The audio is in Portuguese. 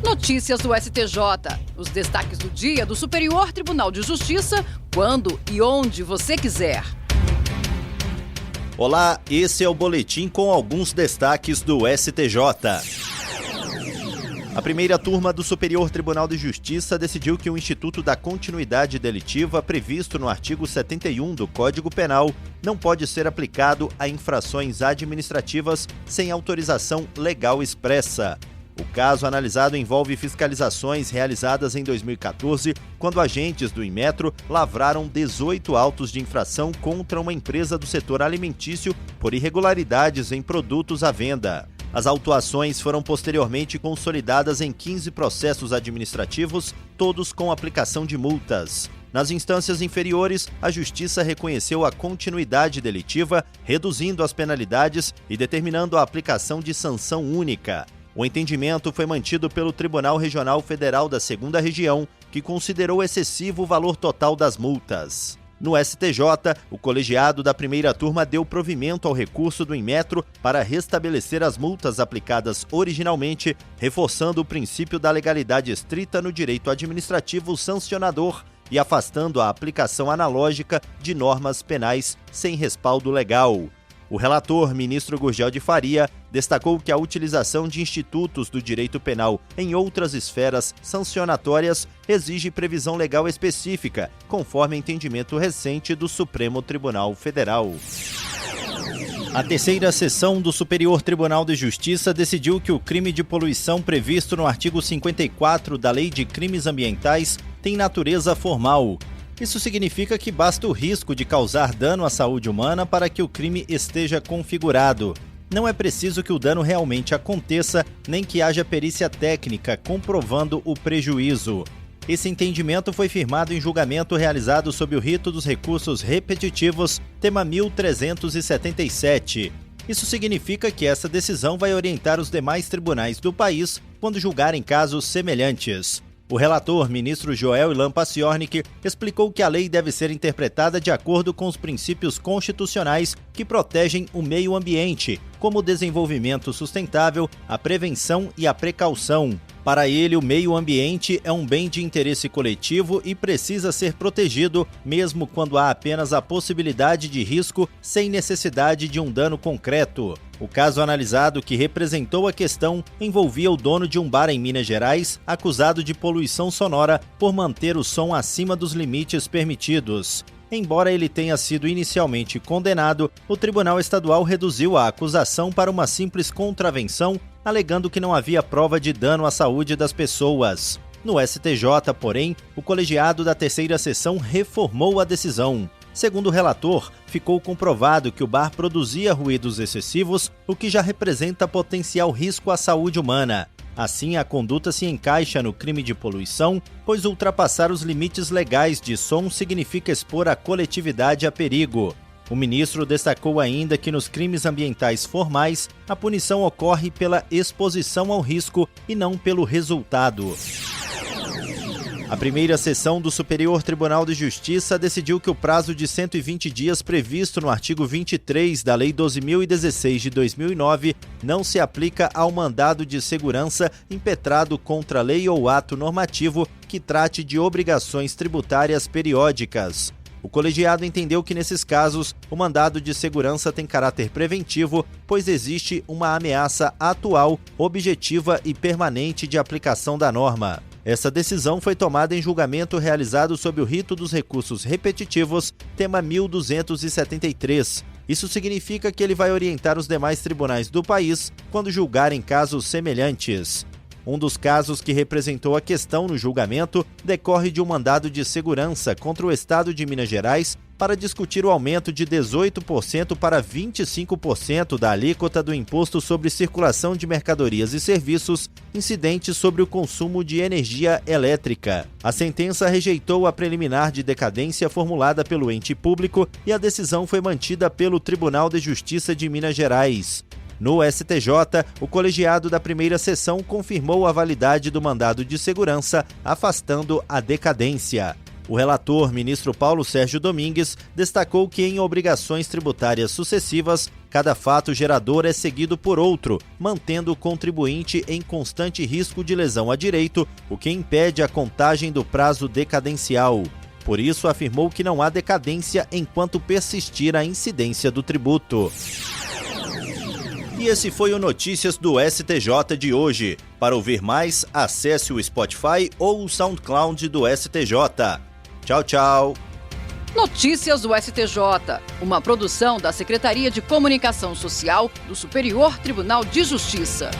Notícias do STJ. Os destaques do dia do Superior Tribunal de Justiça, quando e onde você quiser. Olá, esse é o boletim com alguns destaques do STJ. A primeira turma do Superior Tribunal de Justiça decidiu que o Instituto da Continuidade Delitiva, previsto no artigo 71 do Código Penal, não pode ser aplicado a infrações administrativas sem autorização legal expressa. O caso analisado envolve fiscalizações realizadas em 2014, quando agentes do Inmetro lavraram 18 autos de infração contra uma empresa do setor alimentício por irregularidades em produtos à venda. As autuações foram posteriormente consolidadas em 15 processos administrativos, todos com aplicação de multas. Nas instâncias inferiores, a Justiça reconheceu a continuidade delitiva, reduzindo as penalidades e determinando a aplicação de sanção única. O entendimento foi mantido pelo Tribunal Regional Federal da 2ª Região, que considerou excessivo o valor total das multas. No STJ, o colegiado da primeira turma deu provimento ao recurso do Inmetro para restabelecer as multas aplicadas originalmente, reforçando o princípio da legalidade estrita no direito administrativo sancionador e afastando a aplicação analógica de normas penais sem respaldo legal. O relator, ministro Gurgel de Faria, destacou que a utilização de institutos do direito penal em outras esferas sancionatórias exige previsão legal específica, conforme entendimento recente do Supremo Tribunal Federal. A terceira sessão do Superior Tribunal de Justiça decidiu que o crime de poluição previsto no artigo 54 da Lei de Crimes Ambientais tem natureza formal. Isso significa que basta o risco de causar dano à saúde humana para que o crime esteja configurado. Não é preciso que o dano realmente aconteça, nem que haja perícia técnica comprovando o prejuízo. Esse entendimento foi firmado em julgamento realizado sob o rito dos recursos repetitivos, tema 1377. Isso significa que essa decisão vai orientar os demais tribunais do país quando julgarem casos semelhantes. O relator, ministro Joel Ilan Paciornik, explicou que a lei deve ser interpretada de acordo com os princípios constitucionais que protegem o meio ambiente, como o desenvolvimento sustentável, a prevenção e a precaução. Para ele, o meio ambiente é um bem de interesse coletivo e precisa ser protegido, mesmo quando há apenas a possibilidade de risco sem necessidade de um dano concreto. O caso analisado, que representou a questão, envolvia o dono de um bar em Minas Gerais, acusado de poluição sonora por manter o som acima dos limites permitidos. Embora ele tenha sido inicialmente condenado, o Tribunal Estadual reduziu a acusação para uma simples contravenção, alegando que não havia prova de dano à saúde das pessoas. No STJ, porém, o colegiado da terceira sessão reformou a decisão. Segundo o relator, ficou comprovado que o bar produzia ruídos excessivos, o que já representa potencial risco à saúde humana. Assim, a conduta se encaixa no crime de poluição, pois ultrapassar os limites legais de som significa expor a coletividade a perigo. O ministro destacou ainda que nos crimes ambientais formais, a punição ocorre pela exposição ao risco e não pelo resultado. A primeira sessão do Superior Tribunal de Justiça decidiu que o prazo de 120 dias previsto no artigo 23 da Lei 12.016 de 2009 não se aplica ao mandado de segurança impetrado contra lei ou ato normativo que trate de obrigações tributárias periódicas. O colegiado entendeu que, nesses casos, o mandado de segurança tem caráter preventivo, pois existe uma ameaça atual, objetiva e permanente de aplicação da norma. Essa decisão foi tomada em julgamento realizado sob o rito dos recursos repetitivos, tema 1273. Isso significa que ele vai orientar os demais tribunais do país quando julgarem casos semelhantes. Um dos casos que representou a questão no julgamento decorre de um mandado de segurança contra o Estado de Minas Gerais para discutir o aumento de 18% para 25% da alíquota do Imposto sobre Circulação de Mercadorias e Serviços incidentes sobre o consumo de energia elétrica. A sentença rejeitou a preliminar de decadência formulada pelo ente público e a decisão foi mantida pelo Tribunal de Justiça de Minas Gerais. No STJ, o colegiado da primeira sessão confirmou a validade do mandado de segurança, afastando a decadência. O relator, ministro Paulo Sérgio Domingues, destacou que em obrigações tributárias sucessivas, cada fato gerador é seguido por outro, mantendo o contribuinte em constante risco de lesão a direito, o que impede a contagem do prazo decadencial. Por isso, afirmou que não há decadência enquanto persistir a incidência do tributo. E esse foi o Notícias do STJ de hoje. Para ouvir mais, acesse o Spotify ou o SoundCloud do STJ. Tchau, tchau. Notícias do STJ, uma produção da Secretaria de Comunicação Social do Superior Tribunal de Justiça.